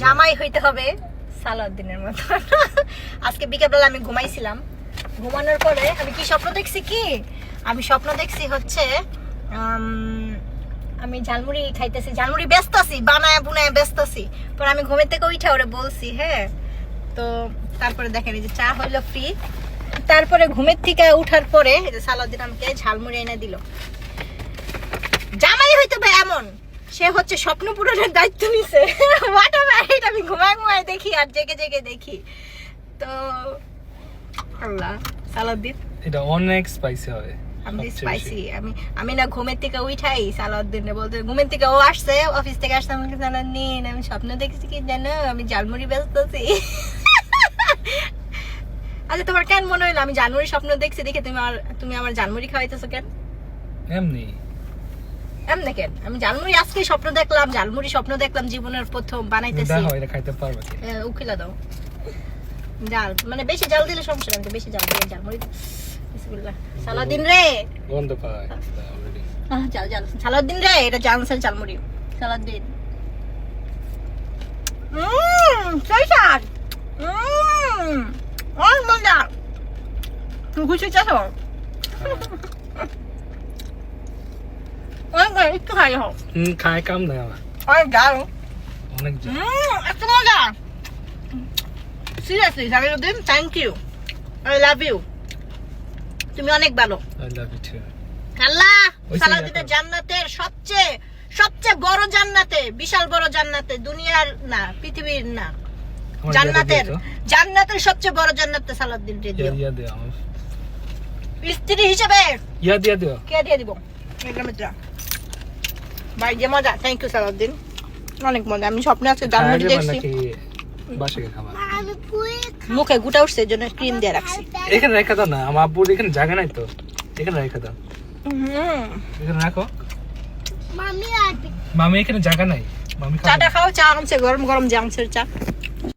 জামাই হইতে হবে সালাউদ্দিনের মতো। আজকে বিকেলবেলা আমি ঘুমাইছিলাম, ঘুমানোর পরে আমি কি স্বপ্ন দেখছি আমি স্বপ্ন দেখছি হচ্ছে আমি ঝালমুড়ি খাইতেছি, ঝালমুড়ি ব্যস্ত আছি, বানায় বুনায় ব্যস্ত আছি। পরে আমি ঘুমের থেকে উঠে ওরে বলছি, হ্যাঁ। তো তারপরে দেখেন এই যে চা হইলো ফ্রি। তারপরে ঘুমের থেকে উঠার পরে এই যে সালাউদ্দিন আমাকে ঝালমুড়ি এনে দিল। জামাই হইতে হবে এমন, সে হচ্ছে স্বপ্ন পূরণের দায়িত্ব নিছে। এটা আমি ঘুমায় দেখি আর জেগে জেগে দেখি। তো আল্লাহ, সালাউদ্দিন এটা অনেক স্পাইসি হবে। আমি স্পাইসি আমি না ঘুমের থেকে উঠাই সালাউদ্দিন বলতে, ঘুমের থেকে ও আসছে, অফিস থেকে আসছে, আমাকে জানান আমি স্বপ্ন দেখছি কি জানো, আমি ঝালমুড়ি ব্যস্ত আছি। আচ্ছা তোমার কেন মনে হইলো আমি ঝালমুড়ি স্বপ্ন দেখছি দেখে তুমি আমার ঝালমুড়ি খাওয়াইতেছো কেন? এমনি কেন? আমি ঝালমুড়ি আজকে স্বপ্ন দেখলাম, ঝালমুড়ি স্বপ্ন দেখলাম জীবনের প্রথম বানাইতেছি। দেখো এটা খাইতে পারবে কি? উকিলা দাও জাল, মানে বেশি জাল দিলে সমস্যা নেই, বেশি জাল দিলে ঝালমুড়ি। বিসমিল্লাহ। সালাউদ্দিন রে গন্ধ পায় অলরেডি। জাল সালাউদ্দিন রে, এটা জানসের ঝালমুড়ি। সালাউদ্দিন সেই স্বাদ, অনেক মজা। তুমি খুশি চাও? অনেক একটু খাই হোক, খায় কাম না আমার, অনেক জাল, অনেক এত মজা। Seriously Salauddin, thank you, I love you, তুমি অনেক ভালো। I love you too. আল্লাহ সালাউদ্দিনের জান্নাতের সবচেয়ে বড় জান্নাতে, বিশাল বড় জান্নাতে, দুনিয়ার না পৃথিবীর না, জান্নাতের সবচেয়ে বড় জান্নাতে সালাউদ্দিন রে দিও। ইয়া দিও আমার স্ত্রী হিসেবে। ইয়া দিও। কে দিয়ে দিব? মিত্রা ভাই, যে মজা। থ্যাংক ইউ সালাউদ্দিন, অনেক মজা। আমি স্বপ্নে আজকে ঝালমুড়ি দেখছি। বাসায় খাবার মুখে গুটা উঠছে, এর জন্য ক্রিম দিয়ে রাখছি। এখানে রেখে দাও না, আমার আব্বুর এখানে জায়গা নাই তো, এখানে রেখে দাও। এখানে রাখো। মামি এখানে জায়গা নাই, মামি চাটা খাও, চা আনছে গরম গরম জামসের চা।